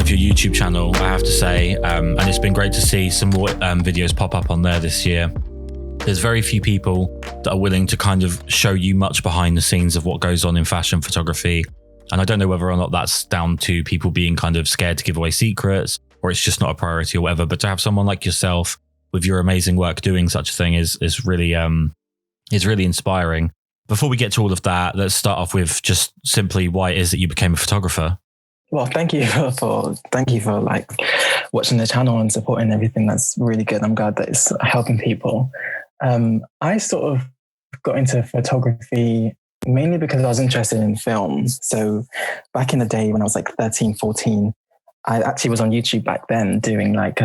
Your YouTube channel, I have to say, and it's been great to see some more videos pop up on there this year. There's very few people that are willing to kind of show you much behind the scenes of what goes on in fashion photography, and I don't know whether or not that's down to people being kind of scared to give away secrets, or it's just not a priority or whatever, but to have someone like yourself with your amazing work doing such a thing is really inspiring. Before we get to all of that, let's start off with just simply why it is that you became a photographer. Well, thank you for like watching the channel and supporting everything. That's really good. I'm glad that it's helping people. I sort of got into photography mainly because I was interested in films. So back in the day when I was like 13, 14, I actually was on YouTube back then doing like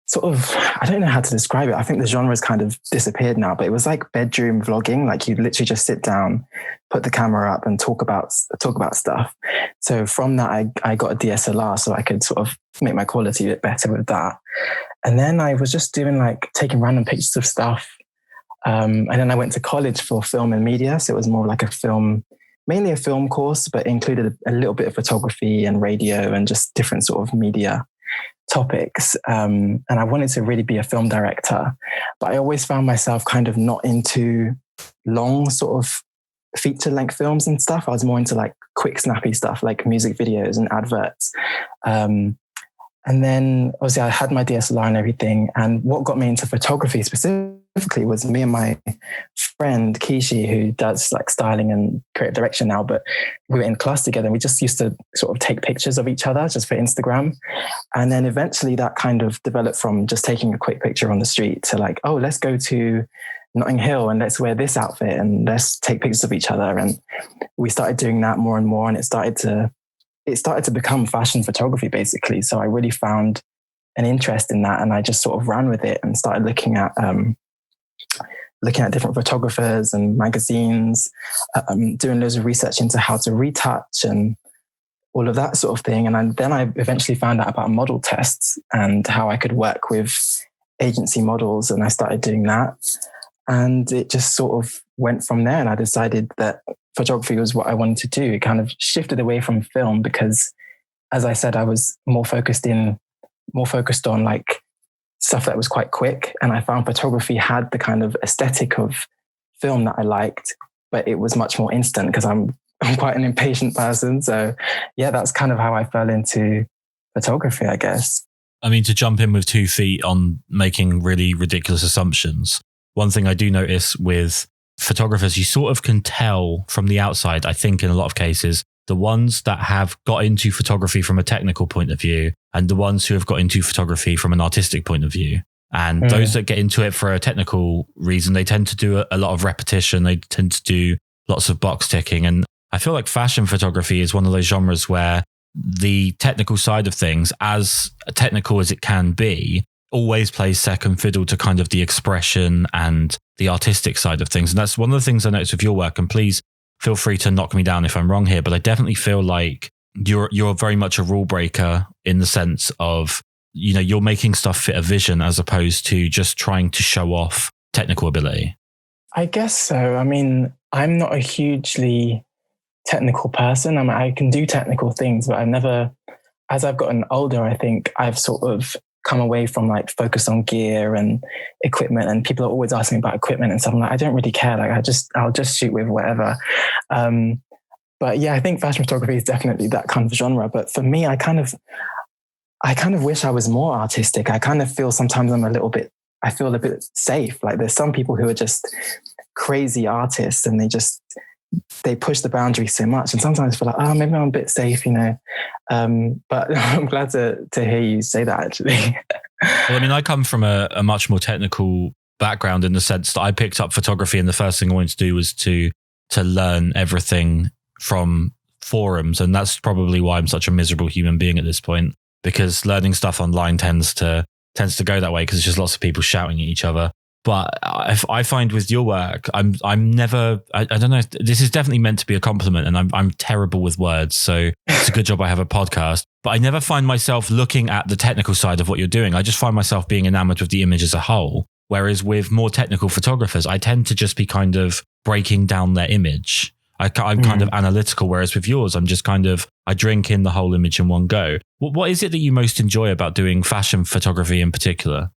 sort of, I don't know how to describe it. I think the genre has kind of disappeared now, but it was like bedroom vlogging. Like you'd literally just sit down, put the camera up and talk about stuff. So from that, I got a DSLR so I could sort of make my quality a bit better with that. And then I was just doing like taking random pictures of stuff. And then I went to college for film and media. So it was more like mainly a film course, but included a little bit of photography and radio and just different sort of media topics. And I wanted to really be a film director, but I always found myself kind of not into long sort of feature length films and stuff. I was more into like quick snappy stuff like music videos and adverts. And then obviously I had my DSLR and everything. And what got me into photography specifically was me and my friend Kishi, who does like styling and creative direction now, but we were in class together and we just used to sort of take pictures of each other just for Instagram. And then eventually that kind of developed from just taking a quick picture on the street to like, oh, let's go to Notting Hill and let's wear this outfit and let's take pictures of each other. And we started doing that more and more, and it started to become fashion photography basically. So I really found an interest in that, and I just sort of ran with it and started looking at different photographers and magazines, doing loads of research into how to retouch and all of that sort of thing. And then I eventually found out about model tests and how I could work with agency models, and I started doing that. And it just sort of went from there. And I decided that photography was what I wanted to do. It kind of shifted away from film because, as I said, I was more focused on like stuff that was quite quick. And I found photography had the kind of aesthetic of film that I liked, but it was much more instant because I'm quite an impatient person. So yeah, that's kind of how I fell into photography, I guess. I mean, to jump in with 2 feet on making really ridiculous assumptions, one thing I do notice with photographers, you sort of can tell from the outside, I think in a lot of cases, the ones that have got into photography from a technical point of view and the ones who have got into photography from an artistic point of view. And those that get into it for a technical reason, they tend to do a lot of repetition. They tend to do lots of box ticking. And I feel like fashion photography is one of those genres where the technical side of things, as technical as it can be, always plays second fiddle to kind of the expression and the artistic side of things. And that's one of the things I noticed with your work. And please feel free to knock me down if I'm wrong here, but I definitely feel like you're very much a rule breaker in the sense of, you know, you're making stuff fit a vision as opposed to just trying to show off technical ability. I guess so. I mean, I'm not a hugely technical person. I mean, I can do technical things, but as I've gotten older, I think I've sort of come away from like focus on gear and equipment, and people are always asking me about equipment and stuff. I'm like, I don't really care. Like I'll just shoot with whatever. But yeah, I think fashion photography is definitely that kind of genre. But for me, I kind of wish I was more artistic. I kind of feel sometimes I feel a bit safe. Like there's some people who are just crazy artists and they push the boundary so much. And sometimes I feel like, oh, maybe I'm a bit safe, you know. But I'm glad to hear you say that actually. Well, I mean, I come from a much more technical background in the sense that I picked up photography and the first thing I wanted to do was to learn everything from forums. And that's probably why I'm such a miserable human being at this point, because learning stuff online tends to go that way, because it's just lots of people shouting at each other. But I find with your work, I'm never, I don't know, this is definitely meant to be a compliment, and I'm terrible with words. So it's a good job I have a podcast, but I never find myself looking at the technical side of what you're doing. I just find myself being enamored with the image as a whole. Whereas with more technical photographers, I tend to just be kind of breaking down their image. I'm kind of analytical, whereas with yours, I'm just kind of, I drink in the whole image in one go. What is it that you most enjoy about doing fashion photography in particular?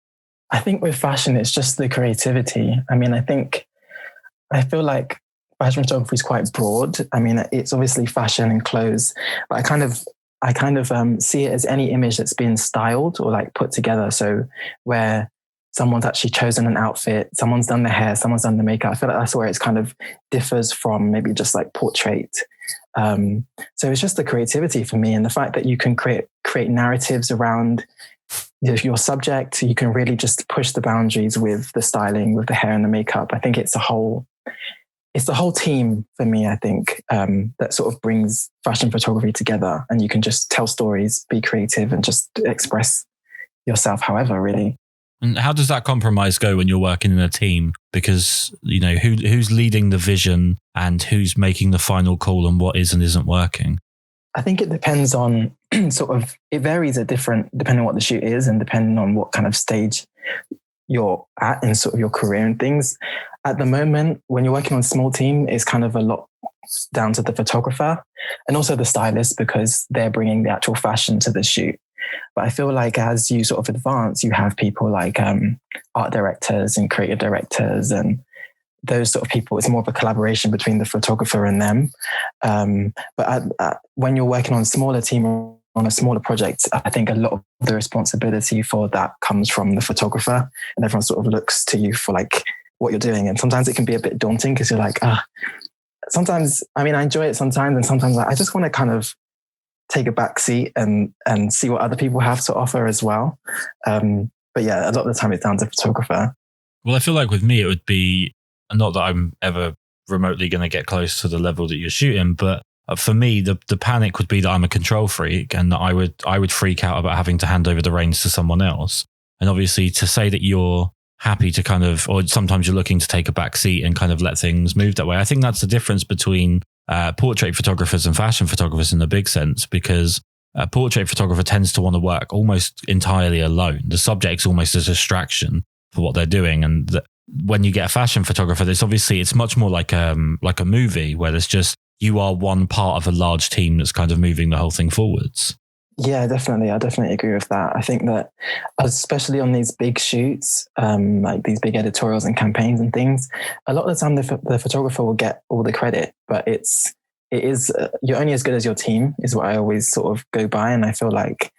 I think with fashion, it's just the creativity. I mean, I feel like fashion photography is quite broad. I mean, it's obviously fashion and clothes, but I kind of see it as any image that's been styled or like put together. So where someone's actually chosen an outfit, someone's done their hair, someone's done the makeup. I feel like that's where it's kind of differs from maybe just like portrait. So it's just the creativity for me, and the fact that you can create narratives around your subject. You can really just push the boundaries with the styling, with the hair and the makeup. I think it's the whole team for me, I think, that sort of brings fashion photography together, and you can just tell stories, be creative, and just express yourself however, really. And how does that compromise go when you're working in a team? Because, you know, who's leading the vision and who's making the final call on what is and isn't working? I think it depends on it varies depending on what the shoot is and depending on what kind of stage you're at in sort of your career and things. At the moment, when you're working on a small team, it's kind of a lot down to the photographer and also the stylist, because they're bringing the actual fashion to the shoot. But I feel like as you sort of advance, you have people like art directors and creative directors and those sort of people. It's more of a collaboration between the photographer and them. But when you're working on a smaller team or on a smaller project, I think a lot of the responsibility for that comes from the photographer, and everyone sort of looks to you for like what you're doing. And sometimes it can be a bit daunting because you're like, sometimes, I mean, I enjoy it sometimes, and sometimes I just want to kind of take a back seat and see what other people have to offer as well. But yeah, a lot of the time it's down to photographer. Well, I feel like with me, it would be, not that I'm ever remotely going to get close to the level that you're shooting, but for me, the panic would be that I'm a control freak and that I would freak out about having to hand over the reins to someone else. And obviously to say that you're happy to kind of, or sometimes you're looking to take a back seat and kind of let things move that way. I think that's the difference between portrait photographers and fashion photographers in a big sense, because a portrait photographer tends to want to work almost entirely alone. The subject's almost a distraction for what they're doing. And when you get a fashion photographer, it's much more like a movie where there's just, you are one part of a large team that's kind of moving the whole thing forwards. Yeah, definitely. I definitely agree with that. I think that especially on these big shoots, like these big editorials and campaigns and things, a lot of the time the photographer will get all the credit, but it is you're only as good as your team is what I always sort of go by. And I feel like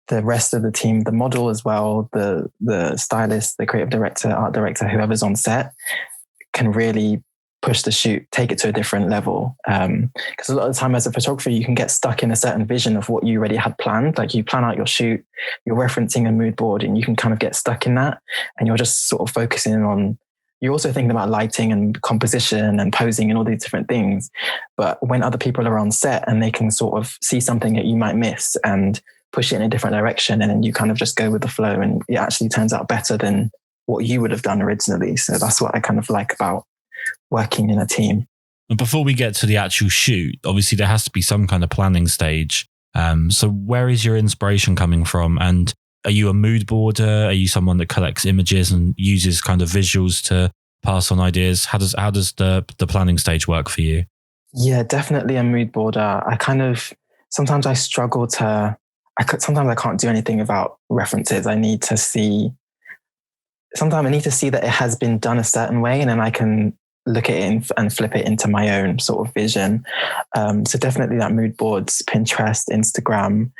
the rest of the team, the model as well, the stylist, the creative director, art director, whoever's on set, can really push the shoot, take it to a different level. Because a lot of the time as a photographer, you can get stuck in a certain vision of what you already had planned. Like you plan out your shoot, you're referencing a mood board, and you can kind of get stuck in that. And you're just sort of focusing on, you're also thinking about lighting and composition and posing and all these different things. But when other people are on set and they can sort of see something that you might miss and push it in a different direction, and then you kind of just go with the flow, and it actually turns out better than what you would have done originally. So that's what I kind of like about working in a team. And before we get to the actual shoot, obviously there has to be some kind of planning stage. So where is your inspiration coming from? And are you a mood boarder? Are you someone that collects images and uses kind of visuals to pass on ideas? How does the planning stage work for you? Yeah, definitely a mood boarder. Sometimes I struggle sometimes I can't do anything about references. Sometimes I need to see that it has been done a certain way, and then I can look at it and flip it into my own sort of vision. So definitely that mood boards, Pinterest, Instagram,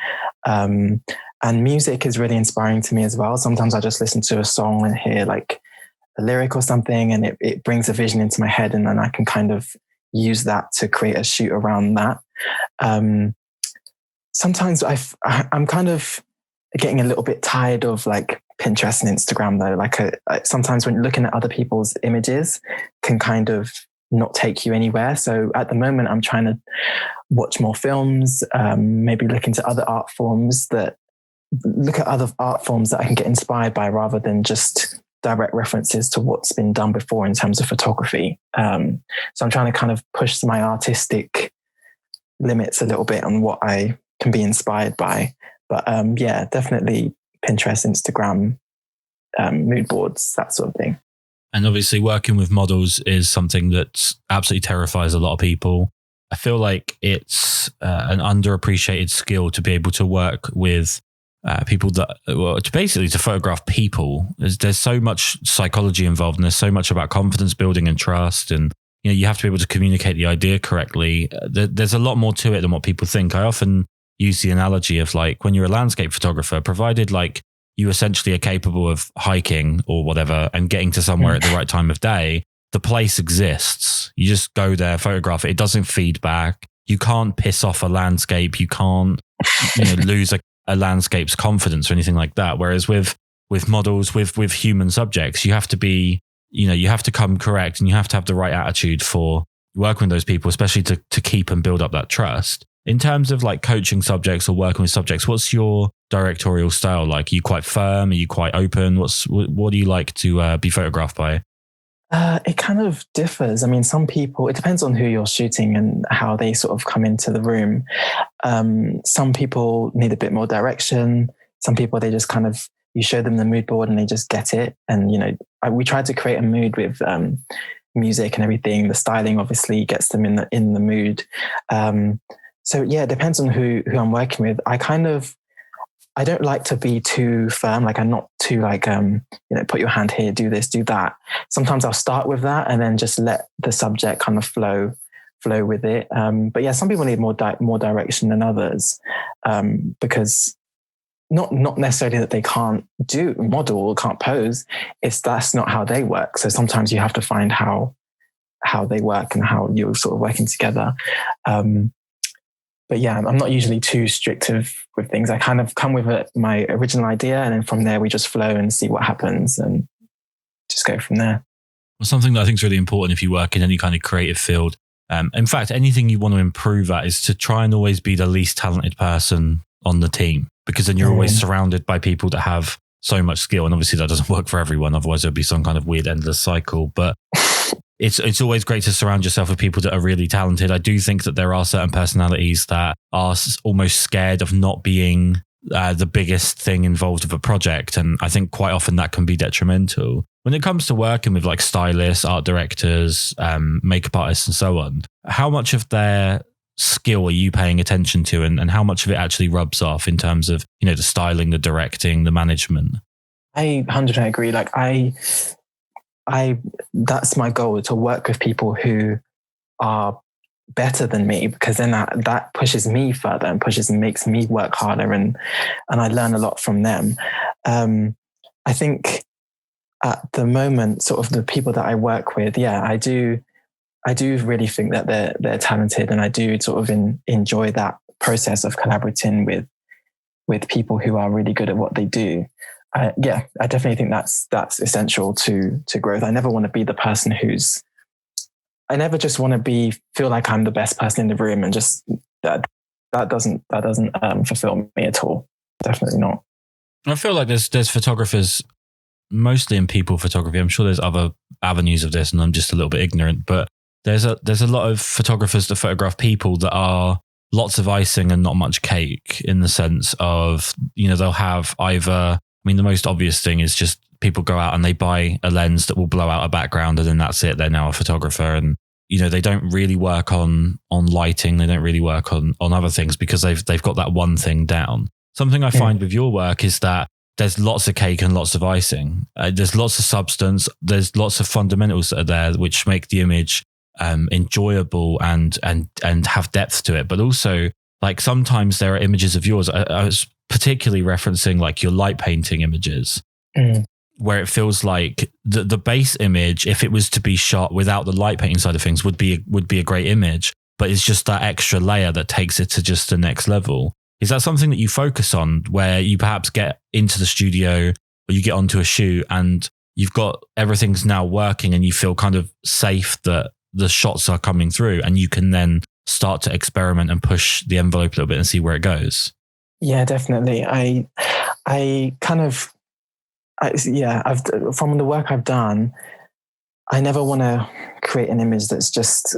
and music is really inspiring to me as well. Sometimes I just listen to a song and hear like a lyric or something, and it brings a vision into my head, and then I can kind of use that to create a shoot around that. Sometimes I'm kind of getting a little bit tired of like Pinterest and Instagram though. Like sometimes when looking at other people's images can kind of not take you anywhere. So at the moment, I'm trying to watch more films, maybe look into other art forms that I can get inspired by, rather than just direct references to what's been done before in terms of photography. So I'm trying to kind of push my artistic limits a little bit on what I can be inspired by. But yeah, definitely Pinterest, Instagram, mood boards, that sort of thing. And obviously working with models is something that absolutely terrifies a lot of people. I feel like it's an underappreciated skill to be able to work with people that, well, to photograph people. There's so much psychology involved, and there's so much about confidence building and trust. And, you have to be able to communicate the idea correctly. There's a lot more to it than what people think. I often use the analogy of like when you're a landscape photographer, provided like you essentially are capable of hiking or whatever and getting to somewhere at the right time of day, the place exists. You just go there, photograph it. It doesn't feed back. You can't piss off a landscape. You can't lose a landscape's confidence or anything like that. Whereas with models, with human subjects, you have to be, you have to come correct, and you have to have the right attitude for working with those people, especially to keep and build up that trust. In terms of like coaching subjects or working with subjects, what's your directorial style like? Are you quite firm? Are you quite open? What do you like to be photographed by? It kind of differs. I mean, some people, it depends on who you're shooting and how they sort of come into the room. Some people need a bit more direction. Some people, they just kind of, you show them the mood board and they just get it. And, we try to create a mood with music and everything. The styling obviously gets them in the mood. So yeah, it depends on who I'm working with. I don't like to be too firm. Like I'm not too like, put your hand here, do this, do that. Sometimes I'll start with that and then just let the subject kind of flow with it. But yeah, some people need more direction than others, because not necessarily that they can't do model or can't pose. That's not how they work. So sometimes you have to find how they work and how you're sort of working together. But yeah, I'm not usually too strict with things. I kind of come with my original idea, and then from there we just flow and see what happens and just go from there. Well, something that I think is really important if you work in any kind of creative field, in fact, anything you want to improve at, is to try and always be the least talented person on the team, because then you're always surrounded by people that have so much skill. And obviously that doesn't work for everyone. Otherwise there'll be some kind of weird endless cycle. But it's always great to surround yourself with people that are really talented. I do think that there are certain personalities that are almost scared of not being the biggest thing involved with a project. And I think quite often that can be detrimental. When it comes to working with like stylists, art directors, makeup artists and so on, how much of their skill are you paying attention to, and how much of it actually rubs off in terms of, the styling, the directing, the management? I 100% agree. Like I that's my goal, to work with people who are better than me, because then that pushes me further and makes me work harder, and I learn a lot from them. I think at the moment, sort of the people that I work with, yeah, I do really think that they're talented, and I do sort of enjoy that process of collaborating with people who are really good at what they do. Yeah, I definitely think that's essential to growth. I never want to be the person I never just want to feel like I'm the best person in the room, and just that doesn't fulfill me at all. Definitely not. I feel like there's photographers, mostly in people photography. I'm sure there's other avenues of this, and I'm just a little bit ignorant, but there's a lot of photographers that photograph people that are lots of icing and not much cake, in the sense of, they'll have either, the most obvious thing is just people go out and they buy a lens that will blow out a background, and then that's it. They're now a photographer. And, they don't really work on lighting. They don't really work on other things, because they've got that one thing down. Something I find with your work is that there's lots of cake and lots of icing. There's lots of substance. There's lots of fundamentals that are there, which make the image enjoyable and have depth to it. But also, like, sometimes there are images of yours. I was particularly referencing like your light painting images, where it feels like the base image, if it was to be shot without the light painting side of things, would be a great image, but it's just that extra layer that takes it to just the next level. Is that something that you focus on, where you perhaps get into the studio or you get onto a shoot and you've got everything's now working and you feel kind of safe that the shots are coming through, and you can then start to experiment and push the envelope a little bit and see where it goes. Yeah, definitely. I've from the work I've done, I never want to create an image that's just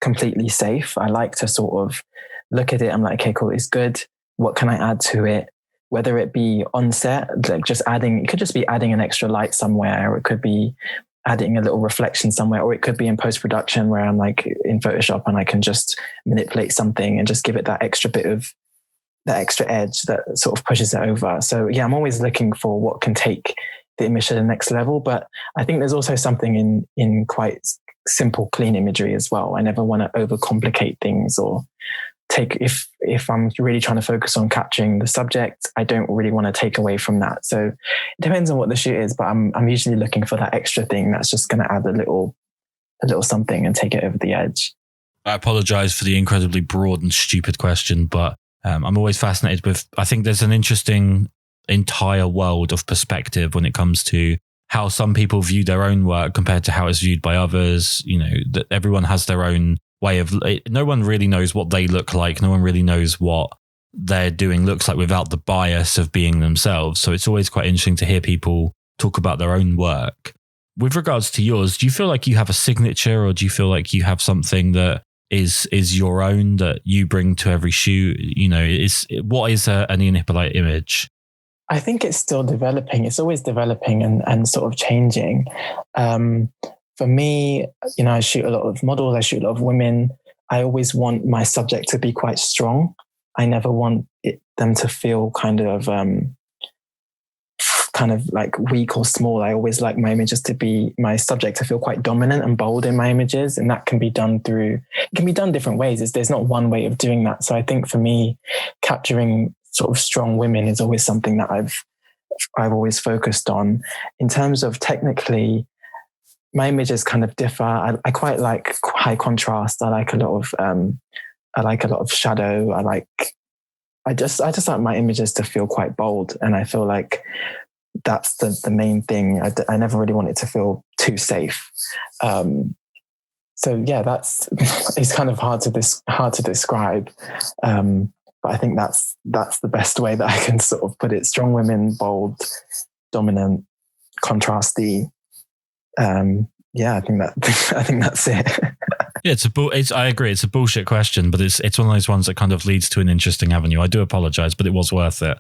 completely safe. I like to sort of look at it. I'm like, okay, cool, it's good. What can I add to it? Whether it be on set, like just adding, it could just be adding an extra light somewhere, or it could be adding a little reflection somewhere, or it could be in post-production where I'm like in Photoshop and I can just manipulate something and just give it that extra bit of that extra edge that sort of pushes it over. So yeah, I'm always looking for what can take the image to the next level. But I think there's also something in quite simple, clean imagery as well. I never want to overcomplicate things or take, if I'm really trying to focus on capturing the subject, I don't really want to take away from that. So it depends on what the shoot is, but I'm usually looking for that extra thing that's just going to add a little something and take it over the edge. I apologize for the incredibly broad and stupid question, but I'm always fascinated with, I think there's an interesting entire world of perspective when it comes to how some people view their own work compared to how it's viewed by others. You know, that everyone has their own way of, no one really knows what they look like. No one really knows what they're doing looks like without the bias of being themselves. So it's always quite interesting to hear people talk about their own work. With regards to yours, do you feel like you have a signature, or do you feel like you have something that is your own that you bring to every shoot? You know, what is an Ian Hippolyte image? I think it's still developing. It's always developing and sort of changing. For me, you know, I shoot a lot of models, I shoot a lot of women. I always want my subject to be quite strong. I never want them to feel kind of like weak or small. I always like my images to be, my subject to feel quite dominant and bold in my images. And that can be done different ways. There's not one way of doing that. So I think for me, capturing sort of strong women is always something that I've always focused on. In terms of technically, my images kind of differ. I quite like high contrast. I like a lot of shadow. I just like my images to feel quite bold, and I feel like that's the main thing. I never really want it to feel too safe. So yeah, it's kind of hard to describe. But I think that's the best way that I can sort of put it. Strong women, bold, dominant, contrasty. I think that's it. Yeah, I agree. It's a bullshit question, but it's one of those ones that kind of leads to an interesting avenue. I do apologize, but it was worth it.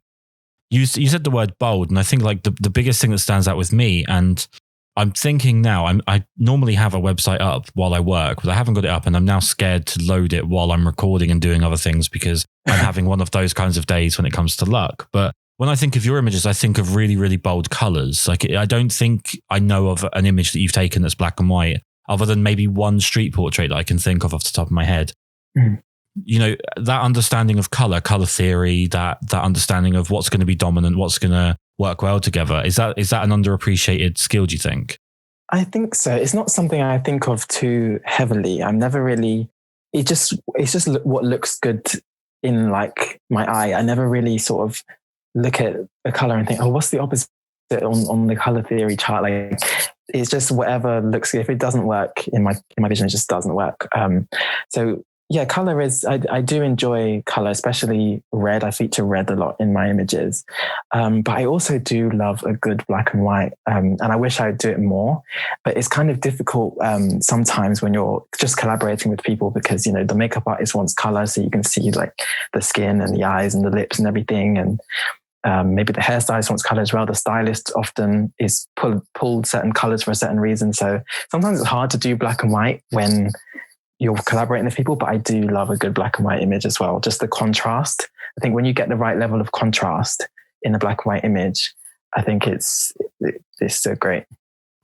You said the word bold, and I think like the biggest thing that stands out with me, and I'm thinking now, I normally have a website up while I work, but I haven't got it up, and I'm now scared to load it while I'm recording and doing other things because I'm having one of those kinds of days when it comes to luck. But when I think of your images, I think of really, really bold colors. Like, I don't think I know of an image that you've taken that's black and white, other than maybe one street portrait that I can think of off the top of my head. Mm. You know, that understanding of color theory, that understanding of what's going to be dominant, what's going to work well together. Is that an underappreciated skill, do you think? I think so. It's not something I think of too heavily. I'm never really, it's just what looks good in like my eye. I never really sort of look at a color and think, oh, what's the opposite on the color theory chart? Like, it's just whatever looks good. If it doesn't work in my vision, it just doesn't work. So yeah, color is, I do enjoy color, especially red. I feature red a lot in my images. But I also do love a good black and white. And I wish I would do it more, but it's kind of difficult sometimes when you're just collaborating with people, because, you know, the makeup artist wants color, so you can see like the skin and the eyes and the lips and everything. And maybe the hairstylist wants color as well. The stylist often is pulled certain colors for a certain reason. So sometimes it's hard to do black and white when you're collaborating with people, but I do love a good black and white image as well. Just the contrast. I think when you get the right level of contrast in a black and white image, I think it's so great.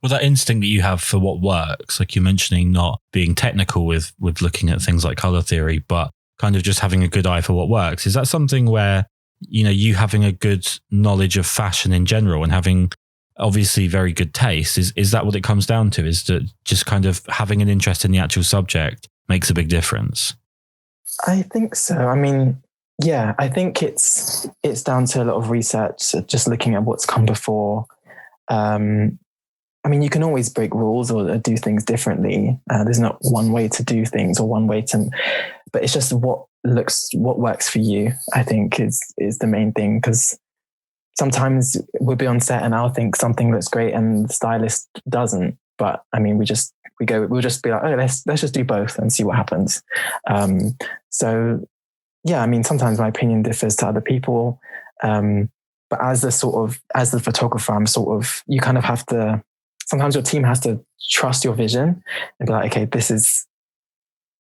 Well, that instinct that you have for what works, like you're mentioning, not being technical with looking at things like color theory, but kind of just having a good eye for what works. Is that something where, you know, you having a good knowledge of fashion in general and having obviously very good taste, is that what it comes down to? Is that just kind of having an interest in the actual subject makes a big difference? I think so. I mean, yeah, I think it's down to a lot of research, just looking at what's come before. I mean, you can always break rules or do things differently. There's not one way to do things or one way to, but it's just what works for you, I think is the main thing. Because sometimes we'll be on set and I'll think something looks great and the stylist doesn't. But I mean, we'll just be like, oh, let's just do both and see what happens. So yeah, I mean, sometimes my opinion differs to other people. But as the photographer, you kind of have to, sometimes your team has to trust your vision and be like, okay,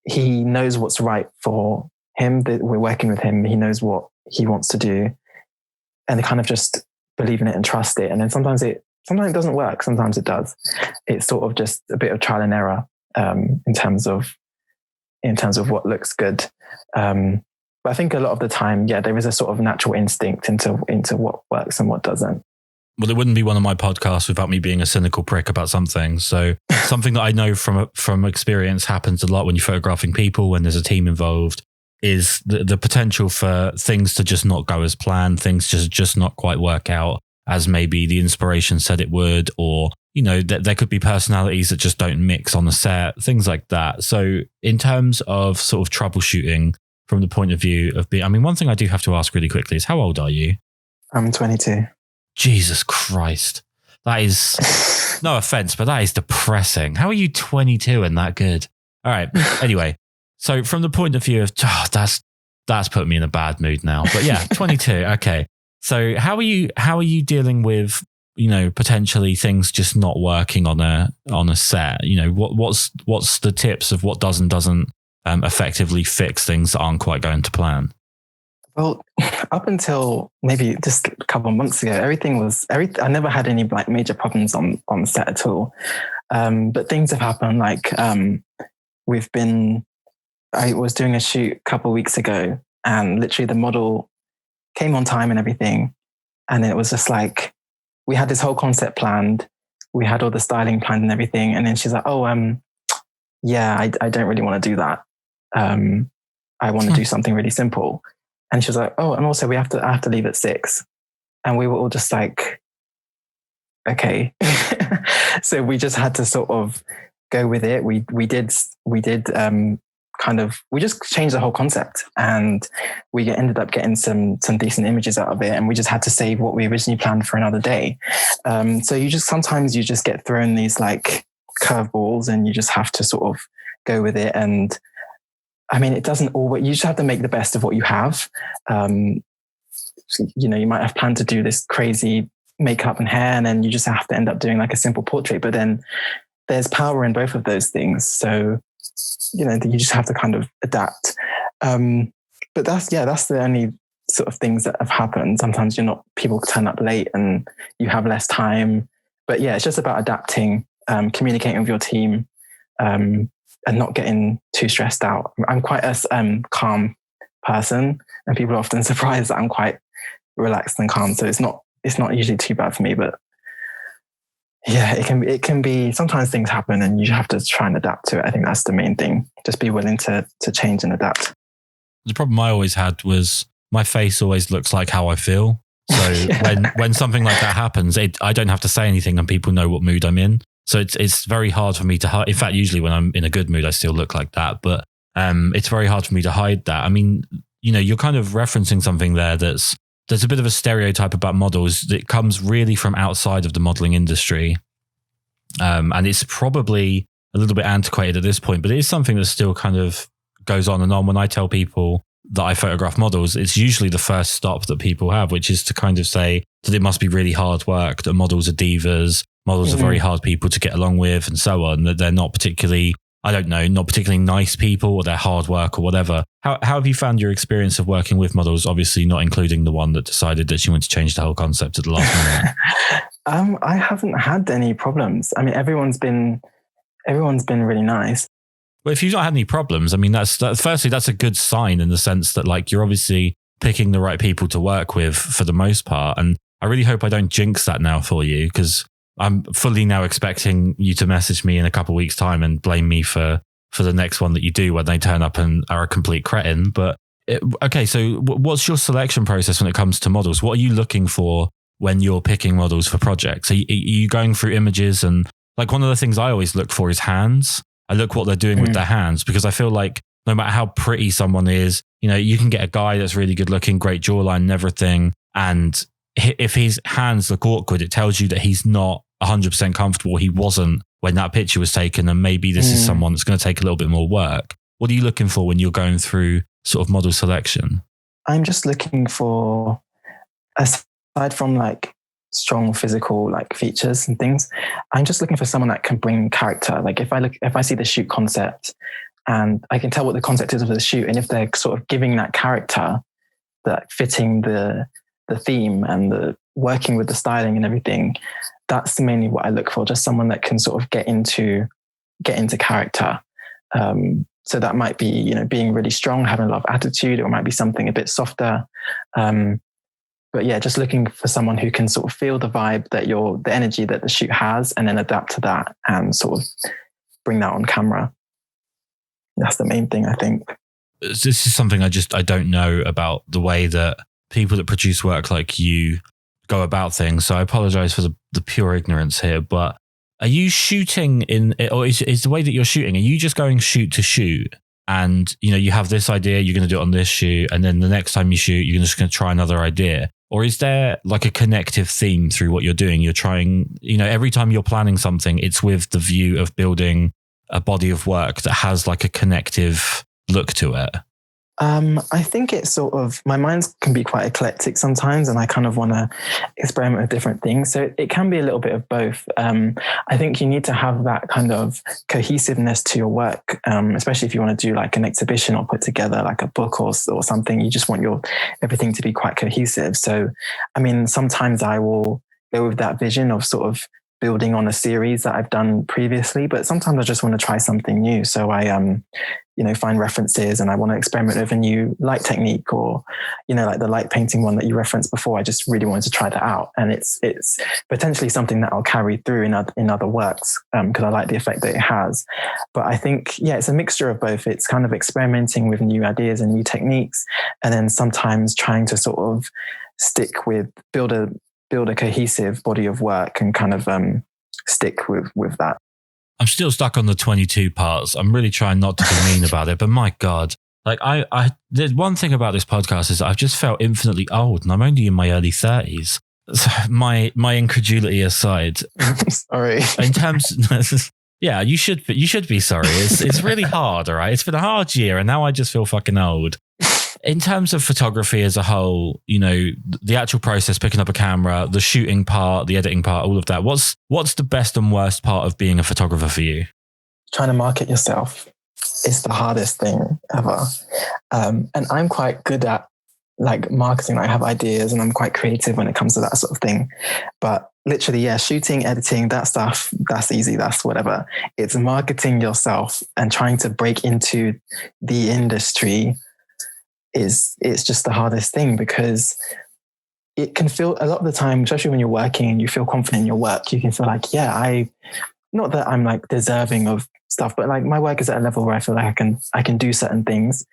he knows what's right for him, that we're working with him. He knows what he wants to do, and they kind of just believe in it and trust it. And then sometimes it doesn't work. Sometimes it does. It's sort of just a bit of trial and error, in terms of what looks good. But I think a lot of the time, yeah, there is a sort of natural instinct into what works and what doesn't. Well, it wouldn't be one of my podcasts without me being a cynical prick about something. So something that I know from experience happens a lot when you're photographing people, when there's a team involved, is the potential for things to just not go as planned, things just not quite work out as maybe the inspiration said it would, or, you know, there could be personalities that just don't mix on the set, things like that. So in terms of sort of troubleshooting from the point of view of being, I mean, one thing I do have to ask really quickly is, how old are you? I'm 22. Jesus Christ. That is, no offense, but that is depressing. How are you 22 and that good? All right. Anyway, so from the point of view of, that's put me in a bad mood now. But yeah, 22. Okay. So how are you dealing with, you know, potentially things just not working on a set? You know, what's the tips of what doesn't effectively fix things that aren't quite going to plan? Well, up until maybe just a couple of months ago, I never had any like major problems on set at all. But things have happened. Like I was doing a shoot a couple of weeks ago, and literally the model came on time and everything. And then it was just like, we had this whole concept planned. We had all the styling planned and everything. And then she's like, oh, yeah, I don't really want to do that. I want to do something really simple. And she was like, oh, and also I have to leave at 6. And we were all just like, okay. So we just had to sort of go with it. We just changed the whole concept, and we ended up getting some decent images out of it. And we just had to save what we originally planned for another day. So sometimes you just get thrown these like curveballs, and you just have to sort of go with it. And I mean, it doesn't always, you just have to make the best of what you have. You know, you might have planned to do this crazy makeup and hair, and then you just have to end up doing like a simple portrait, but then there's power in both of those things. So, you know, you just have to kind of adapt. But that's the only sort of things that have happened. Sometimes people turn up late and you have less time, but yeah, it's just about adapting, communicating with your team, and not getting too stressed out. I'm quite a calm person, and people are often surprised that I'm quite relaxed and calm. So it's not usually too bad for me, but yeah, it can be, sometimes things happen and you have to try and adapt to it. I think that's the main thing. Just be willing to change and adapt. The problem I always had was my face always looks like how I feel. So yeah. when something like that happens, I don't have to say anything and people know what mood I'm in. So it's very hard for me to hide. In fact, usually when I'm in a good mood, I still look like that. But it's very hard for me to hide that. I mean, you know, you're kind of referencing something there there's a bit of a stereotype about models that comes really from outside of the modeling industry. And it's probably a little bit antiquated at this point, but it is something that still kind of goes on and on. When I tell people that I photograph models, it's usually the first stop that people have, which is to kind of say that it must be really hard work, that models are divas, models are very hard people to get along with, and so on, that they're not particularly, not particularly nice people, or they're hard work or whatever. How have you found your experience of working with models? Obviously not including the one that decided that she wanted to change the whole concept at the last minute. I haven't had any problems. I mean, everyone's been really nice. Well, if you've not had any problems, I mean, firstly, that's a good sign in the sense that like you're obviously picking the right people to work with for the most part. And I really hope I don't jinx that now for you, because I'm fully now expecting you to message me in a couple of weeks' time and blame me for the next one that you do when they turn up and are a complete cretin. But okay, so what's your selection process when it comes to models? What are you looking for when you're picking models for projects? Are you going through images? And like, one of the things I always look for is hands. I look what they're doing with their hands, because I feel like no matter how pretty someone is, you know, you can get a guy that's really good looking, great jawline and everything, and if his hands look awkward, it tells you that he's not 100% comfortable. He wasn't when that picture was taken, and maybe this is someone that's going to take a little bit more work. What are you looking for when you're going through sort of model selection? I'm just looking for, aside from like strong physical like features and things, I'm just looking for someone that can bring character. Like if I see the shoot concept and I can tell what the concept is of the shoot, and if they're sort of giving that character, that fitting the theme and the working with the styling and everything, that's mainly what I look for. Just someone that can sort of get into character. So that might be, you know, being really strong, having a lot of attitude, or it might be something a bit softer. But yeah, just looking for someone who can sort of feel the vibe that the energy that the shoot has, and then adapt to that and sort of bring that on camera. That's the main thing, I think. This is something I don't know about the way that people that produce work like you go about things. So I apologize for the pure ignorance here, but are you shooting or is the way that you're shooting, are you just going shoot to shoot? And, you know, you have this idea, you're going to do it on this shoot, and then the next time you shoot, you're just going to try another idea? Or is there like a connective theme through what you're doing? You're trying, you know, every time you're planning something, it's with the view of building a body of work that has like a connective look to it. I think it's sort of, my mind can be quite eclectic sometimes, and I kind of want to experiment with different things. So it can be a little bit of both. I think you need to have that kind of cohesiveness to your work, especially if you want to do like an exhibition or put together like a book or something. You just want everything to be quite cohesive. So, I mean, sometimes I will go with that vision of sort of building on a series that I've done previously, but sometimes I just want to try something new. So I, you know, find references, and I want to experiment with a new light technique, or, you know, like the light painting one that you referenced before. I just really wanted to try that out, and it's potentially something that I'll carry through in other works, because I like the effect that it has. But I think, yeah, it's a mixture of both. It's kind of experimenting with new ideas and new techniques, and then sometimes trying to sort of build a cohesive body of work and kind of stick with that. I'm still stuck on the 22 parts. I'm really trying not to be mean about it, but my God, like there's one thing about this podcast is I've just felt infinitely old, and I'm only in my early 30s. So my incredulity aside, sorry. In terms, yeah, you should be sorry. It's really hard, all right? It's been a hard year, and now I just feel fucking old. In terms of photography as a whole, you know, the actual process, picking up a camera, the shooting part, the editing part, all of that, what's the best and worst part of being a photographer for you? Trying to market yourself is the hardest thing ever. And I'm quite good at like marketing. I have ideas, and I'm quite creative when it comes to that sort of thing. But literally, yeah, shooting, editing, that stuff, that's easy. That's whatever. It's marketing yourself and trying to break into the industry it's just the hardest thing, because it can feel a lot of the time, especially when you're working and you feel confident in your work, you can feel like, yeah, not that I'm like deserving of stuff, but like my work is at a level where I feel like I can do certain things.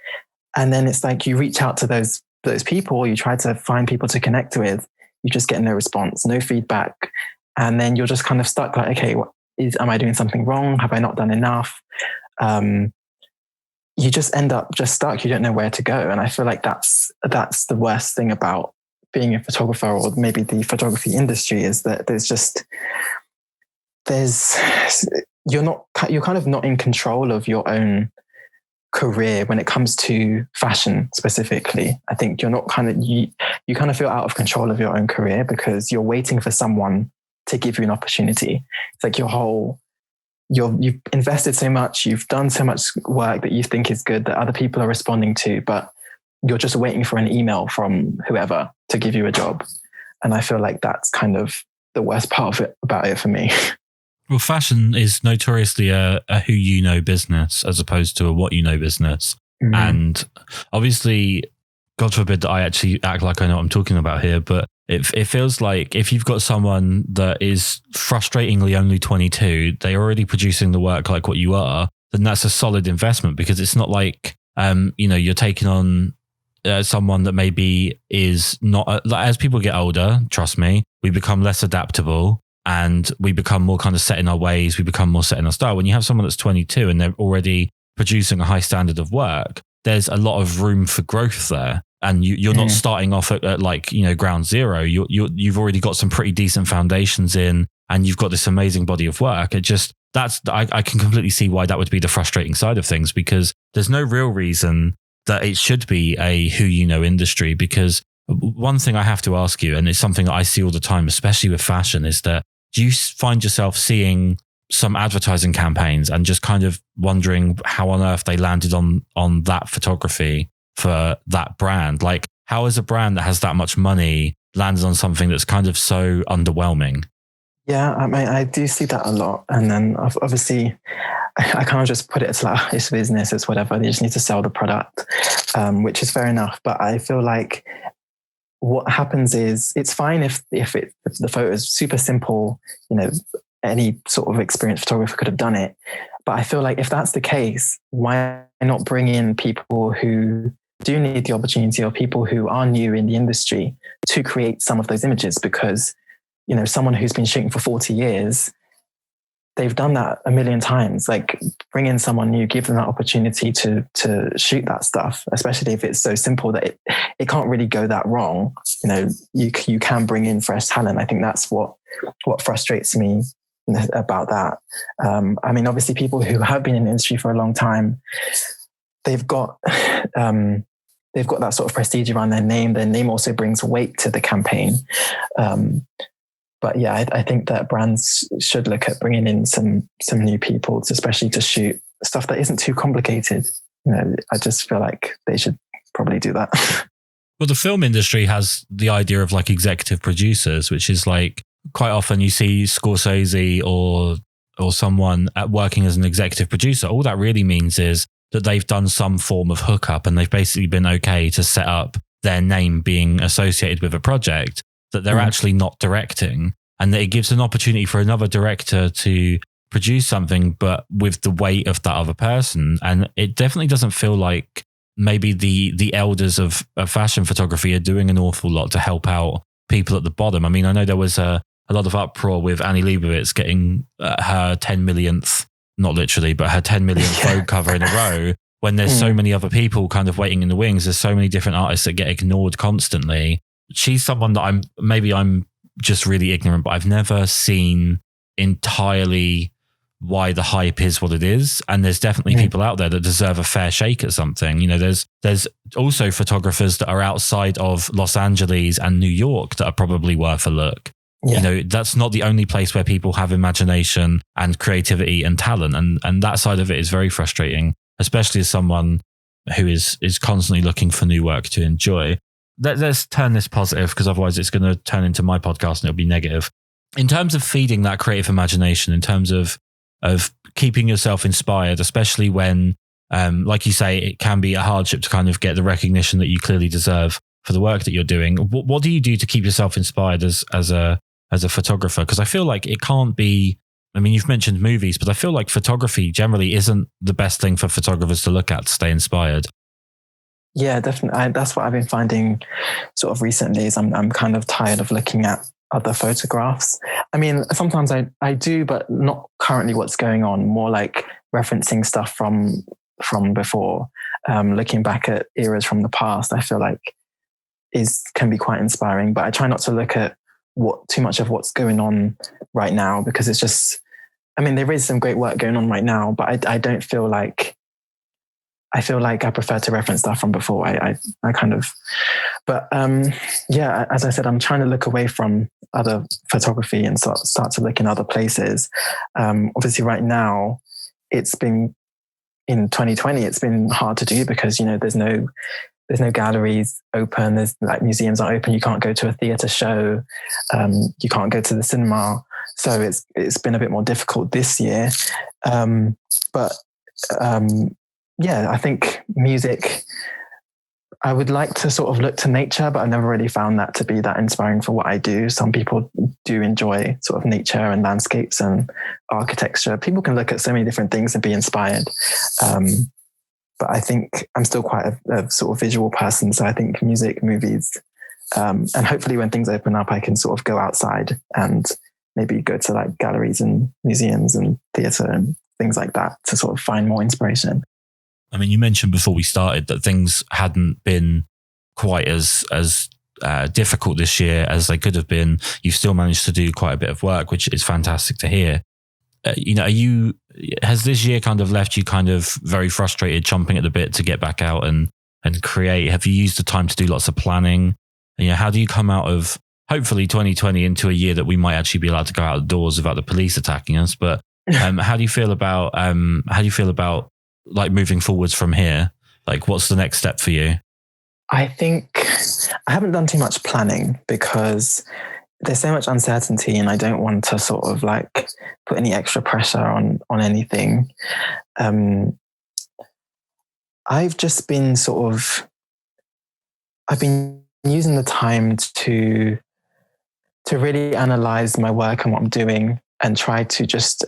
And then it's like you reach out to those people, you try to find people to connect with, you just get no response, no feedback. And then you're just kind of stuck like, okay, am I doing something wrong? Have I not done enough? You just end up just stuck. You don't know where to go. And I feel like that's the worst thing about being a photographer, or maybe the photography industry, is that you're kind of not in control of your own career when it comes to fashion specifically. I think you're not you kind of feel out of control of your own career, because you're waiting for someone to give you an opportunity. It's like you've invested so much, you've done so much work that you think is good, that other people are responding to, but you're just waiting for an email from whoever to give you a job. And I feel like that's kind of the worst part of it about it for me. Well, fashion is notoriously a who you know business as opposed to a what you know business. Mm-hmm. And obviously, God forbid that I actually act like I know what I'm talking about here, but it feels like if you've got someone that is frustratingly only 22, they're already producing the work like what you are, then that's a solid investment, because it's not like, you know, you're taking on someone that maybe is not, like, as people get older, trust me, we become less adaptable and we become more kind of set in our ways. We become more set in our style. When you have someone that's 22 and they're already producing a high standard of work, there's a lot of room for growth there. And you're not starting off at like, ground zero. You've already got some pretty decent foundations in, and you've got this amazing body of work. I can completely see why that would be the frustrating side of things, because there's no real reason that it should be a who you know industry. Because one thing I have to ask you, and it's something that I see all the time, especially with fashion, is that do you find yourself seeing some advertising campaigns and just kind of wondering how on earth they landed on that photography for that brand? Like, how is a brand that has that much money landed on something that's kind of so underwhelming? Yeah, I mean, I do see that a lot. And then obviously I can't just put it as like, it's business, it's whatever. They just need to sell the product, which is fair enough. But I feel like what happens is it's fine if the photo is super simple, any sort of experienced photographer could have done it. But I feel like if that's the case, why not bring in people who do need the opportunity, or people who are new in the industry, to create some of those images? Because, someone who's been shooting for 40 years, they've done that a million times. Like, bring in someone new, give them that opportunity to shoot that stuff, especially if it's so simple that it can't really go that wrong. You can bring in fresh talent. I think that's what frustrates me about that. I mean, obviously people who have been in the industry for a long time, they've got that sort of prestige around their name. Their name also brings weight to the campaign. But yeah, I think that brands should look at bringing in some new people, especially to shoot stuff that isn't too complicated. I just feel like they should probably do that. Well, the film industry has the idea of like executive producers, which is like quite often you see Scorsese or someone working as an executive producer. All that really means is that they've done some form of hookup and they've basically been okay to set up their name being associated with a project, that they're actually not directing, and that it gives an opportunity for another director to produce something, but with the weight of that other person. And it definitely doesn't feel like maybe the elders of fashion photography are doing an awful lot to help out people at the bottom. I mean, I know there was a lot of uproar with Annie Leibovitz getting her 10 millionth, not literally, but her 10 millionth Vogue cover in a row, when there's so many other people kind of waiting in the wings. There's so many different artists that get ignored constantly. She's someone that I'm just really ignorant, but I've never seen entirely why the hype is what it is. And there's definitely people out there that deserve a fair shake at something. There's also photographers that are outside of Los Angeles and New York that are probably worth a look. Yeah. That's not the only place where people have imagination and creativity and talent. And that side of it is very frustrating, especially as someone who is constantly looking for new work to enjoy. Let's turn this positive, because otherwise it's going to turn into my podcast and it'll be negative. In terms of feeding that creative imagination, in terms of keeping yourself inspired, especially when, like you say, it can be a hardship to kind of get the recognition that you clearly deserve for the work that you're doing. What do you do to keep yourself inspired as a photographer? Because I feel like it can't be, I mean, you've mentioned movies, but I feel like photography generally isn't the best thing for photographers to look at to stay inspired. Yeah, definitely. That's what I've been finding sort of recently, is I'm kind of tired of looking at other photographs. I mean, sometimes I do, but not currently what's going on, more like referencing stuff from before, looking back at eras from the past. I feel like can be quite inspiring, but I try not to look at too much of what's going on right now, because it's just, I mean, there is some great work going on right now, but I don't feel like, I feel like I prefer to reference stuff from before. I kind of, but yeah, as I said, I'm trying to look away from other photography and start to look in other places. Obviously right now it's been, in 2020, it's been hard to do because, there's no galleries open. There's like museums aren't open. You can't go to a theatre show. You can't go to the cinema. So it's been a bit more difficult this year. Yeah, I think music, I would like to sort of look to nature, but I've never really found that to be that inspiring for what I do. Some people do enjoy sort of nature and landscapes and architecture. People can look at so many different things and be inspired. But I think I'm still quite a sort of visual person. So I think music, movies, and hopefully when things open up, I can sort of go outside and maybe go to like galleries and museums and theatre and things like that to sort of find more inspiration. I mean, you mentioned before we started that things hadn't been quite as difficult this year as they could have been. You've still managed to do quite a bit of work, which is fantastic to hear. Has this year kind of left you kind of very frustrated, chomping at the bit to get back out and create? Have you used the time to do lots of planning? How do you come out of hopefully 2020 into a year that we might actually be allowed to go outdoors without the police attacking us? But how do you feel about like moving forwards from here? Like, what's the next step for you? I think I haven't done too much planning because there's so much uncertainty and I don't want to sort of like put any extra pressure on anything. I've just been I've been using the time to really analyze my work and what I'm doing and try to just,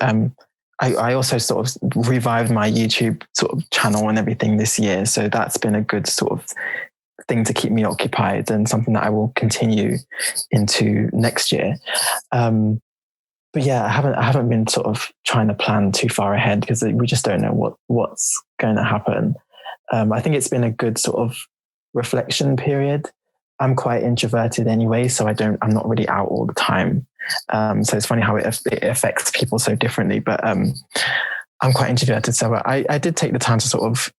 I also sort of revived my YouTube sort of channel and everything this year. So that's been a good sort of thing to keep me occupied and something that I will continue into next year. But yeah, I haven't been sort of trying to plan too far ahead because we just don't know what's going to happen. I think it's been a good sort of reflection period. I'm quite introverted anyway, so I'm not really out all the time. So it's funny how it affects people so differently, but I'm quite introverted. So I did take the time to sort of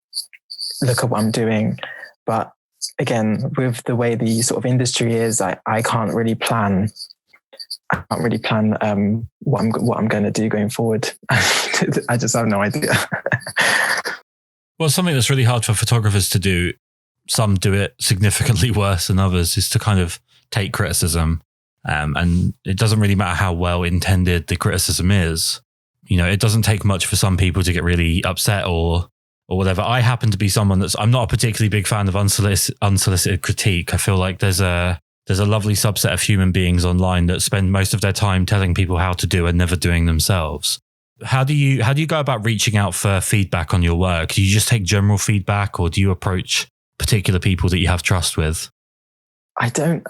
look at what I'm doing. But again, with the way the sort of industry is, I can't really plan. I can't really plan what I'm going to do going forward. I just have no idea. Well, something that's really hard for photographers to do, some do it significantly worse than others, is to kind of take criticism. And it doesn't really matter how well intended the criticism is. It doesn't take much for some people to get really upset or whatever. I happen to be someone I'm not a particularly big fan of unsolicited critique. I feel like there's a lovely subset of human beings online that spend most of their time telling people how to do and never doing themselves. How do you go about reaching out for feedback on your work? Do you just take general feedback, or do you approach particular people that you have trust with? I don't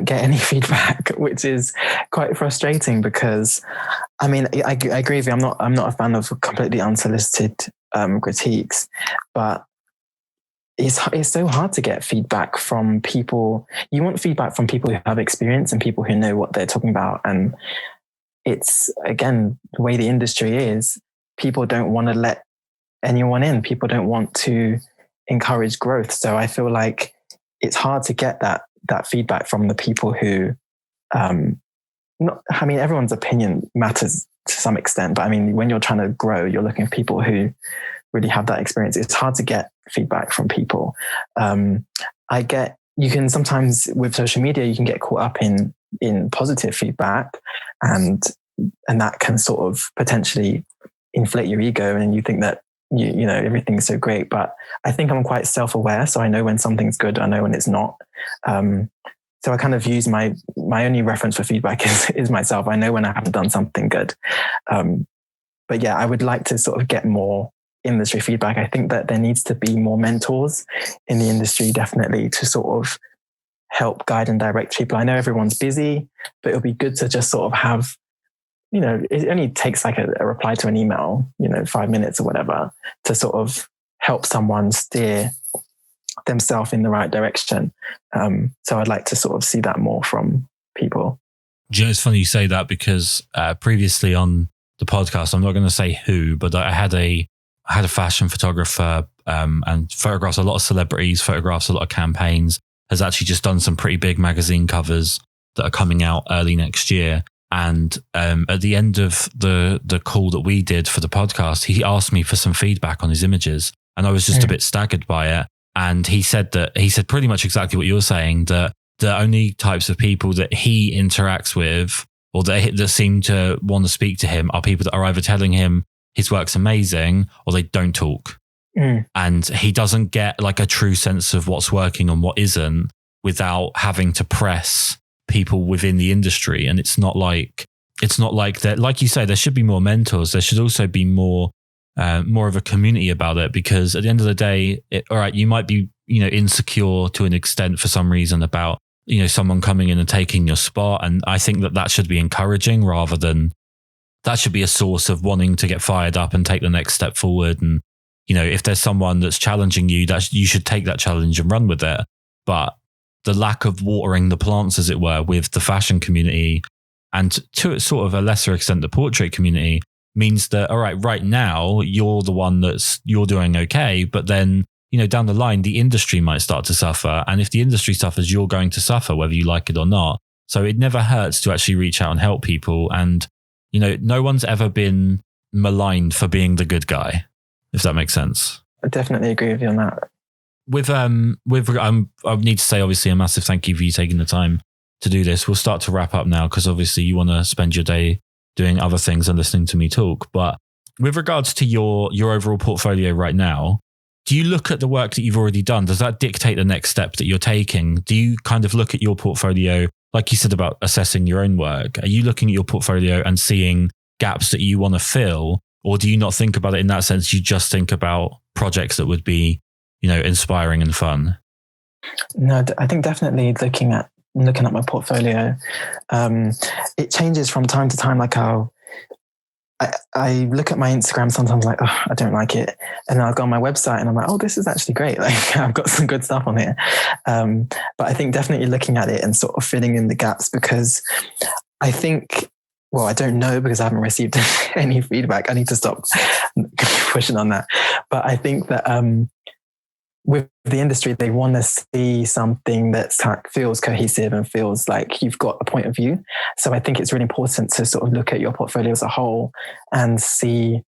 get any feedback, which is quite frustrating because, I mean, I agree with you. I'm not a fan of completely unsolicited critiques, but it's so hard to get feedback from people. You want feedback from people who have experience and people who know what they're talking about. And it's, again, the way the industry is, people don't want to let anyone in. People don't want to encourage growth. So I feel like it's hard to get that feedback from the people who, everyone's opinion matters to some extent, but I mean, when you're trying to grow, you're looking at people who really have that experience. It's hard to get feedback from people. You can sometimes with social media, you can get caught up in positive feedback and that can sort of potentially inflate your ego and you think that you know everything's so great. But I think I'm quite self-aware, so I know when something's good, I know when it's not. So I kind of use my only reference for feedback is myself. I know when I haven't done something good. But yeah, I would like to sort of get more industry feedback. I think that there needs to be more mentors in the industry, definitely, to sort of help guide and direct people. I know everyone's busy, but it'll be good to just sort of have, it only takes like a reply to an email, 5 minutes or whatever, to sort of help someone steer themselves in the right direction. So I'd like to sort of see that more from people. It's funny you say that because previously on the podcast, I'm not going to say who, but I had a fashion photographer and photographs a lot of celebrities, photographs a lot of campaigns, has actually just done some pretty big magazine covers that are coming out early next year. And at the end of the call that we did for the podcast, he asked me for some feedback on his images. And I was just a bit staggered by it. And he said pretty much exactly what you're saying, that the only types of people that he interacts with or that seem to want to speak to him are people that are either telling him his work's amazing or they don't talk. And he doesn't get like a true sense of what's working and what isn't without having to press people within the industry. And it's not like that, like you say, there should be more mentors. There should also be more more of a community about it, because at the end of the day, all right, you might be, insecure to an extent for some reason about, someone coming in and taking your spot. And I think that should be encouraging rather than that should be a source of wanting to get fired up and take the next step forward. And, if there's someone that's challenging you, that you should take that challenge and run with it. But the lack of watering the plants, as it were, with the fashion community and to sort of a lesser extent, the portrait community means that, all right now you're the one you're doing okay. But then, down the line, the industry might start to suffer. And if the industry suffers, you're going to suffer, whether you like it or not. So it never hurts to actually reach out and help people. And, no one's ever been maligned for being the good guy, if that makes sense. I definitely agree with you on that. I need to say, obviously, a massive thank you for you taking the time to do this. We'll start to wrap up now, because obviously you want to spend your day doing other things and listening to me talk. But with regards to your overall portfolio right now, do you look at the work that you've already done? Does that dictate the next step that you're taking? Do you kind of look at your portfolio, like you said about assessing your own work? Are you looking at your portfolio and seeing gaps that you want to fill? Or do you not think about it in that sense? You just think about projects that would be, inspiring and fun? No, I think definitely looking at my portfolio, it changes from time to time. Like how I look at my Instagram sometimes, like, oh, I don't like it, and then I'll go on my website and I'm like, oh, this is actually great. Like I've got some good stuff on here. But I think definitely looking at it and sort of filling in the gaps, because I think, well, I don't know, because I haven't received any feedback. I need to stop pushing on that. But I think that with the industry, they want to see something that feels cohesive and feels like you've got a point of view. So I think it's really important to sort of look at your portfolio as a whole and see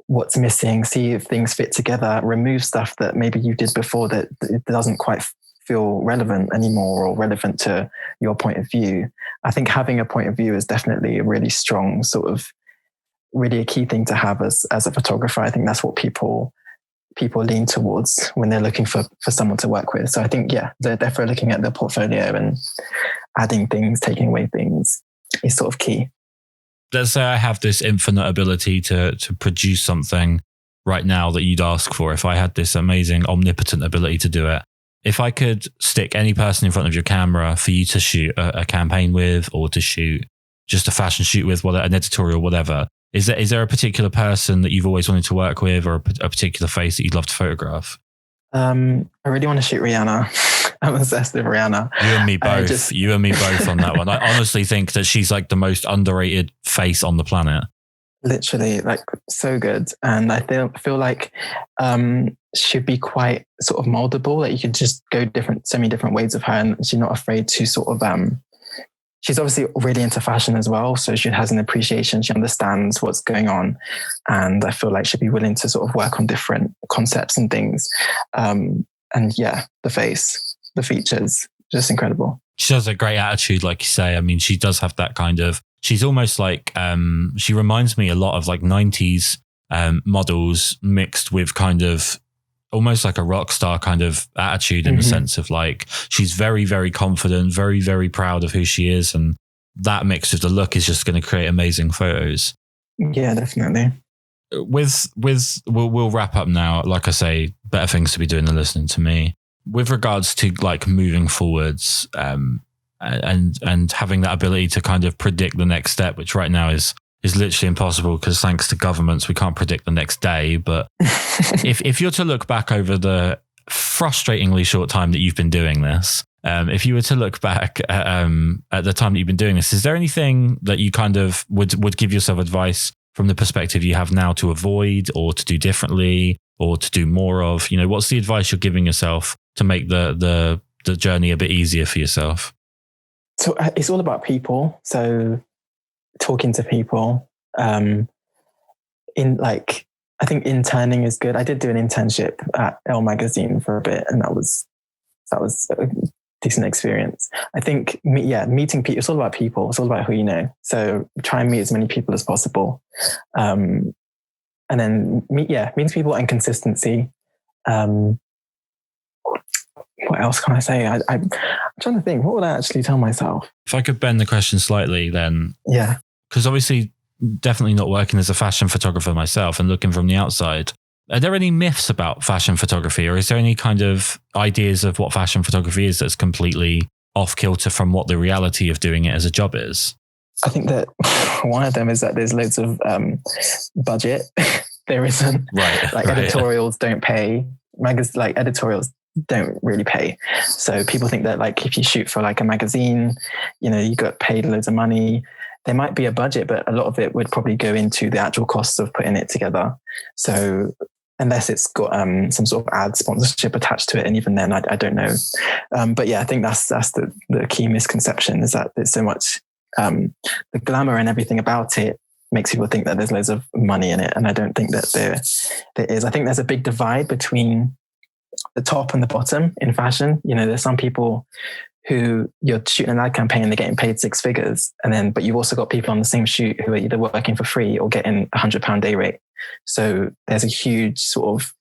what's missing, see if things fit together, remove stuff that maybe you did before that it doesn't quite feel relevant anymore or relevant to your point of view. I think having a point of view is definitely a really strong sort of, really a key thing to have as a photographer. I think that's what people lean towards when they're looking for someone to work with. So I think, yeah, they're definitely looking at the portfolio and adding things, taking away things is sort of key. Let's say I have this infinite ability to produce something right now that you'd ask for. If I had this amazing omnipotent ability to do it, if I could stick any person in front of your camera for you to shoot a campaign with, or to shoot just a fashion shoot with, an editorial, whatever, is there a particular person that you've always wanted to work with, or a particular face that you'd love to photograph? I really want to shoot Rihanna. I'm obsessed with Rihanna. You and me both. You and me both on that one. I honestly think that she's like the most underrated face on the planet. Literally, like, so good. And I feel like she'd be quite sort of moldable. Like you could just go so many different ways of her, and she's not afraid to sort of she's obviously really into fashion as well. So she has an appreciation. She understands what's going on. And I feel like she'd be willing to sort of work on different concepts and things. And yeah, the face, the features, just incredible. She has a great attitude, like you say. I mean, she does have that kind of, she's almost like, she reminds me a lot of like 90s models mixed with kind of almost like a rock star kind of attitude, in the sense of like, she's very, very confident, very, very proud of who she is. And that mixed with the look is just going to create amazing photos. Yeah, definitely. We'll wrap up now. Like I say, better things to be doing than listening to me. With regards to like moving forwards, and having that ability to kind of predict the next step, which right now is literally impossible, because thanks to governments, we can't predict the next day. But if you're to look back over the frustratingly short time that you've been doing this, if you were to look back at the time that you've been doing this, is there anything that you kind of would give yourself advice from the perspective you have now to avoid, or to do differently, or to do more of? What's the advice you're giving yourself to make the journey a bit easier for yourself? So it's all about people. So talking to people, I think interning is good. I did do an internship at Elle magazine for a bit, and that was a decent experience. I think, meeting people, it's all about people. It's all about who you know. So try and meet as many people as possible. And then meeting people and consistency. What else can I say? I'm trying to think, what would I actually tell myself? If I could bend the question slightly, then, yeah, because obviously definitely not working as a fashion photographer myself and looking from the outside, are there any myths about fashion photography, or is there any kind of ideas of what fashion photography is that's completely off kilter from what the reality of doing it as a job is? I think that one of them is that there's loads of budget. There isn't. Right. Editorials don't pay. Editorials don't really pay. So people think that like if you shoot for like a magazine, you got paid loads of money. There might be a budget, but a lot of it would probably go into the actual costs of putting it together. So unless it's got some sort of ad sponsorship attached to it, and even then, I don't know. But yeah, I think that's the key misconception, is that there's so much the glamour and everything about it makes people think that there's loads of money in it, and I don't think that there is. I think there's a big divide between the top and the bottom in fashion. There's some people who you're shooting an ad campaign, they're getting paid 6 figures, but you've also got people on the same shoot who are either working for free or getting £100 day rate. So there's a huge sort of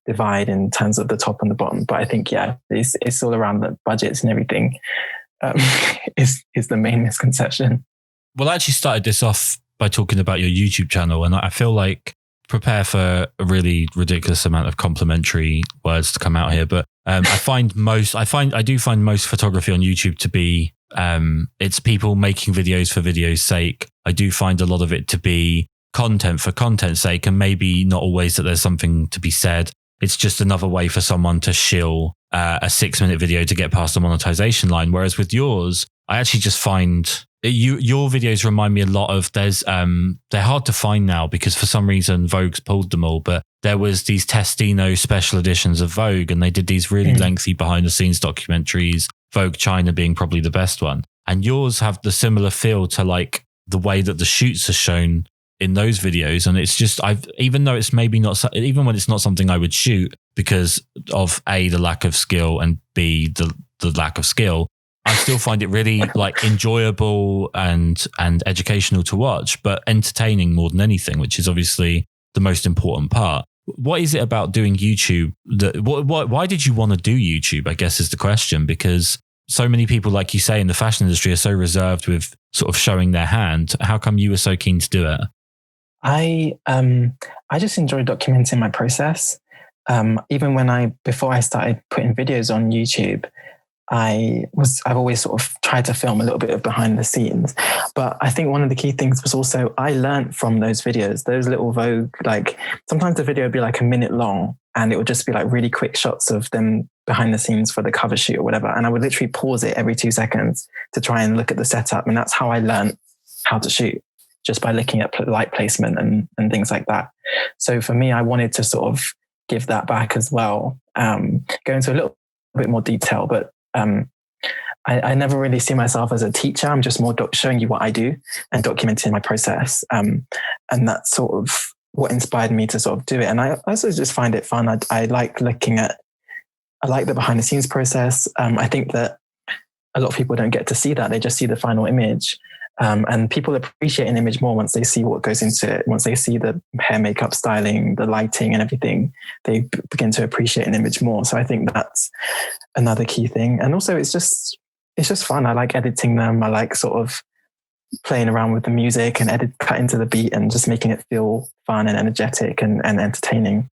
divide in terms of the top and the bottom. But I think, yeah, it's all around the budgets and everything is the main misconception. Well, I actually started this off by talking about your YouTube channel, and I feel like, prepare for a really ridiculous amount of complimentary words to come out here, but I do find most photography on YouTube to be it's people making videos for video's sake. I do find a lot of it to be content for content's sake, and maybe not always that there's something to be said. It's just another way for someone to shill a 6-minute video to get past the monetization line. Whereas with yours, I actually just find your videos remind me a lot of, they're hard to find now because for some reason Vogue's pulled them all, but there was these Testino special editions of Vogue, and they did these really lengthy behind the scenes documentaries, Vogue China being probably the best one. And yours have the similar feel to like the way that the shoots are shown in those videos. And it's just, even though it's maybe not, even when it's not something I would shoot because of A, the lack of skill, and B, the lack of skill, I still find it really like enjoyable and educational to watch, but entertaining more than anything, which is obviously the most important part. What is it about doing YouTube why did you want to do YouTube, I guess, is the question, because so many people, like you say, in the fashion industry are so reserved with sort of showing their hand. How come you were so keen to do it? I just enjoy documenting my process. Even before I started putting videos on YouTube, I've always sort of tried to film a little bit of behind the scenes. But I think one of the key things was also I learned from those videos, those little Vogue, like sometimes the video would be like a minute long and it would just be like really quick shots of them behind the scenes for the cover shoot or whatever. And I would literally pause it every 2 seconds to try and look at the setup. And that's how I learned how to shoot, just by looking at light placement and things like that. So for me, I wanted to sort of give that back as well. Go into a little bit more detail, but I never really see myself as a teacher. I'm just more showing you what I do and documenting my process. And that's sort of what inspired me to sort of do it. And I also just find it fun. I like I like the behind the scenes process. I think that a lot of people don't get to see that. They just see the final image. And people appreciate an image more once they see what goes into it. Once they see the hair, makeup, styling, the lighting and everything, they begin to appreciate an image more. So I think that's another key thing. And also it's just fun. I like editing them. I like sort of playing around with the music and cut into the beat and just making it feel fun and energetic and entertaining.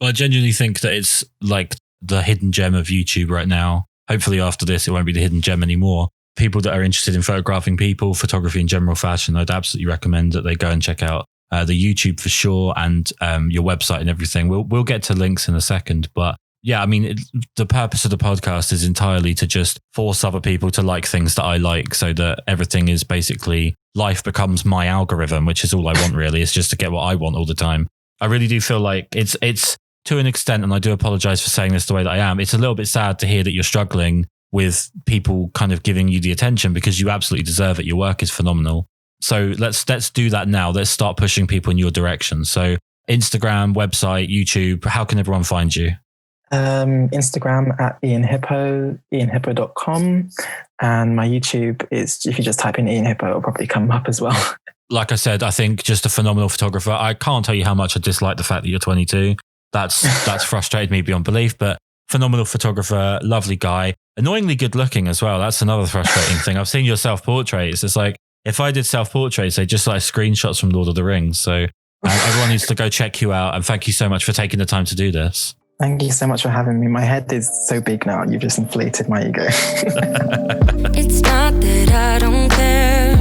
Well, I genuinely think that it's like the hidden gem of YouTube right now. Hopefully after this, it won't be the hidden gem anymore. People that are interested in photographing people, photography and general fashion, I'd absolutely recommend that they go and check out the YouTube for sure, and your website and everything. We'll get to links in a second, but yeah, I mean, the purpose of the podcast is entirely to just force other people to like things that I like, so that everything is basically, life becomes my algorithm, which is all I want really. It's just to get what I want all the time. I really do feel like it's to an extent, and I do apologize for saying this the way that I am, it's a little bit sad to hear that you're struggling with people kind of giving you the attention, because you absolutely deserve it. Your work is phenomenal. So let's do that now. Let's start pushing people in your direction. So Instagram, website, YouTube, how can everyone find you? Instagram at ianhippo, ianhippo.com. And my YouTube is, if you just type in Ian Hippo, it'll probably come up as well. Like I said, I think just a phenomenal photographer. I can't tell you how much I dislike the fact that you're 22. That's frustrated me beyond belief, but phenomenal photographer, lovely guy, annoyingly good looking as well. That's another frustrating thing. I've seen your self-portraits. It's like, if I did self-portraits, they just like screenshots from Lord of the Rings. So everyone needs to go check you out. And thank you so much for taking the time to do this. Thank you so much for having me. My head is so big now. You've just inflated my ego. It's not that I don't care.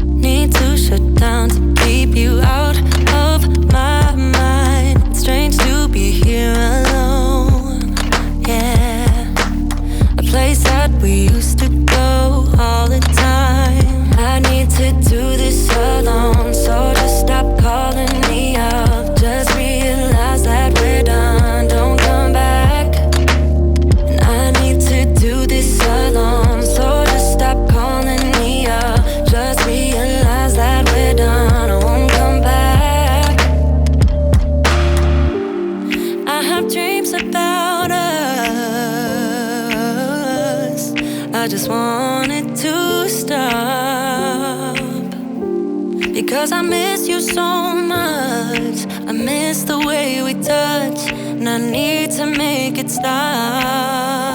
Need to shut down to keep you out of my mind. It's strange to be here alone. Yeah, a place that we used to go all the time. I need to do this alone, so just stop calling me up. Just realize that we're done. Don't come back. And I need to do this alone, so just stop calling me up. Just realize that we're done. I won't come back. I have dreams about us. I just want it to stop, because I miss you so much. I miss the way we touch, and I need to make it stop.